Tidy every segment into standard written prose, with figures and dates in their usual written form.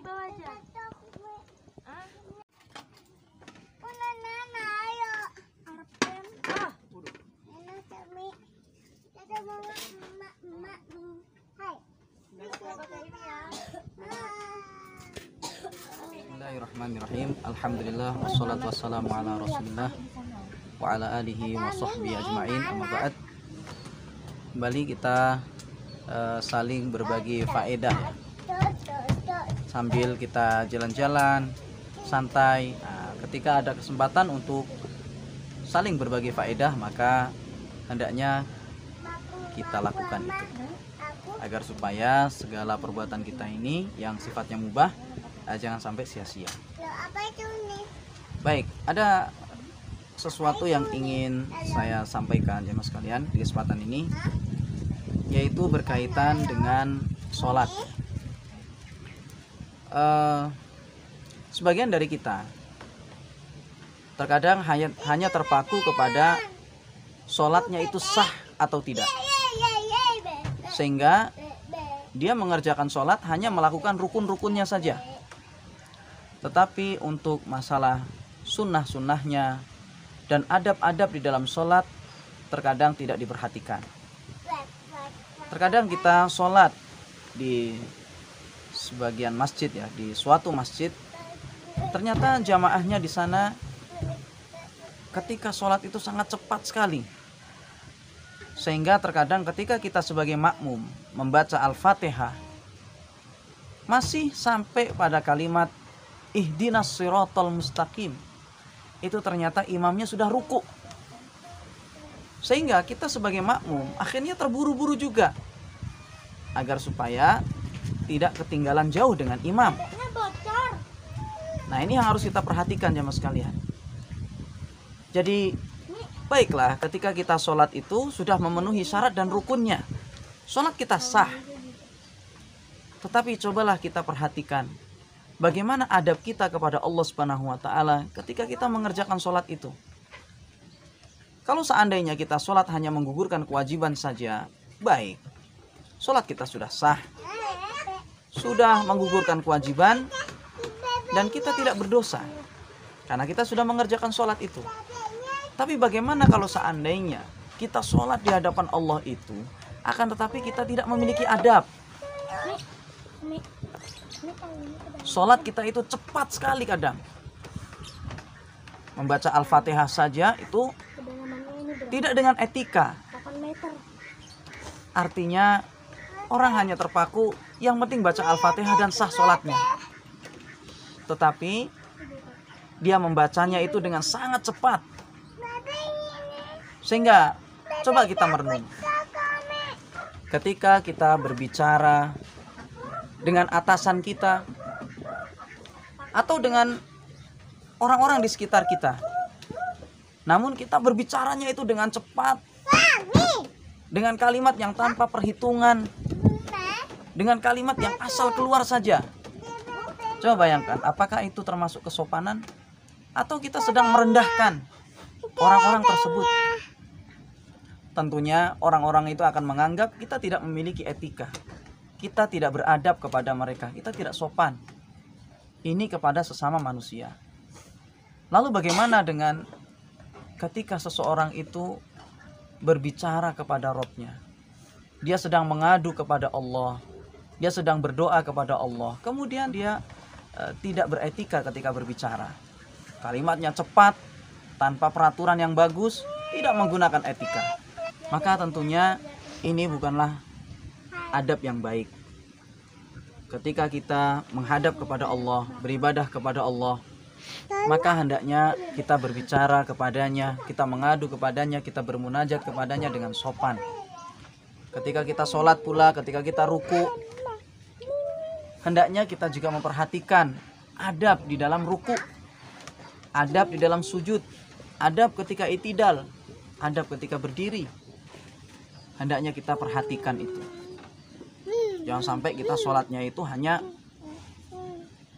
bawah aja. Hah? Bismillahirrahmanirrahim. Alhamdulillah wassalatu wassalamu ala Rasulillah wa ala alihi wa sahbihi ajma'in. Amma ba'd. Kembali kita saling berbagi faedah ya. Sambil kita jalan-jalan santai. Nah, ketika ada kesempatan untuk saling berbagi faedah, maka hendaknya kita lakukan itu agar supaya segala perbuatan kita ini yang sifatnya mubah jangan sampai sia-sia. Baik, ada sesuatu yang ingin saya sampaikan jemaah sekalian di kesempatan ini, yaitu berkaitan dengan sholat. Sebagian dari kita terkadang hanya terpaku kepada sholatnya itu sah atau tidak, sehingga dia mengerjakan sholat hanya melakukan rukun-rukunnya saja. Tetapi untuk masalah sunnah-sunnahnya dan adab-adab di dalam sholat terkadang tidak diperhatikan. Terkadang kita sholat di sebagian masjid ya, di suatu masjid, ternyata jamaahnya di sana ketika sholat itu sangat cepat sekali, sehingga terkadang ketika kita sebagai makmum membaca Al-Fatihah masih sampai pada kalimat ihdinas siratal mustaqim, itu ternyata imamnya sudah ruku, sehingga kita sebagai makmum akhirnya terburu-buru juga agar supaya tidak ketinggalan jauh dengan imam. Nah, ini yang harus kita perhatikan jemaah sekalian. Jadi baiklah, ketika kita sholat itu sudah memenuhi syarat dan rukunnya, sholat kita sah. Tetapi cobalah kita perhatikan bagaimana adab kita kepada Allah Subhanahu wa Ta'ala ketika kita mengerjakan sholat itu. Kalau seandainya kita sholat hanya menggugurkan kewajiban saja, baik, sholat kita sudah sah, sudah menggugurkan kewajiban, dan kita tidak berdosa karena kita sudah mengerjakan sholat itu. Tapi bagaimana kalau seandainya kita sholat di hadapan Allah itu, akan tetapi kita tidak memiliki adab? Sholat kita itu cepat sekali kadang. Membaca Al-Fatihah saja itu tidak dengan etika. Artinya orang hanya terpaku yang penting baca Al-Fatihah dan sah sholatnya. Tetapi dia membacanya itu dengan sangat cepat, sehingga coba kita merenung. Ketika kita berbicara dengan atasan kita atau dengan orang-orang di sekitar kita, namun kita berbicaranya itu dengan cepat, dengan kalimat yang tanpa perhitungan, dengan kalimat yang asal keluar saja. Coba bayangkan, apakah itu termasuk kesopanan atau kita sedang merendahkan orang-orang tersebut? Tentunya orang-orang itu akan menganggap kita tidak memiliki etika, kita tidak beradab kepada mereka, kita tidak sopan. Ini kepada sesama manusia. Lalu bagaimana dengan ketika seseorang itu berbicara kepada Rabb-nya? Dia sedang mengadu kepada Allah, dia sedang berdoa kepada Allah, kemudian dia tidak beretika ketika berbicara. Kalimatnya cepat, tanpa peraturan yang bagus, tidak menggunakan etika. Maka tentunya ini bukanlah adab yang baik. Ketika kita menghadap kepada Allah, beribadah kepada Allah, maka hendaknya kita berbicara kepadanya, kita mengadu kepadanya, kita bermunajat kepadanya dengan sopan. Ketika kita sholat pula, ketika kita ruku, hendaknya kita juga memperhatikan adab di dalam ruku, adab di dalam sujud, adab ketika i'tidal, adab ketika berdiri. Hendaknya kita perhatikan itu. Jangan sampai kita sholatnya itu hanya,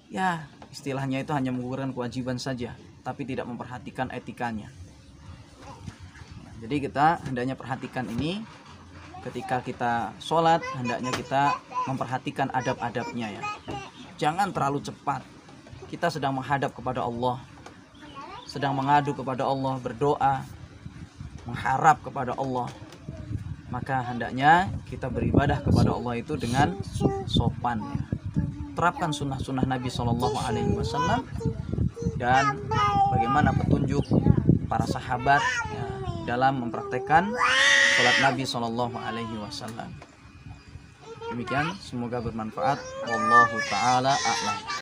ya istilahnya itu hanya menggugurkan kewajiban saja, tapi tidak memperhatikan etikanya. Jadi kita hendaknya perhatikan ini. Ketika kita sholat, hendaknya kita memperhatikan adab-adabnya ya. Jangan terlalu cepat. Kita sedang menghadap kepada Allah, sedang mengadu kepada Allah, berdoa, mengharap kepada Allah. Maka hendaknya kita beribadah kepada Allah itu dengan sopan. Terapkan sunnah-sunnah Nabi SAW dan bagaimana petunjuk para sahabat ya, dalam mempraktekkan salat Nabi SAW. Demikian, semoga bermanfaat. Wallahu ta'ala a'lam.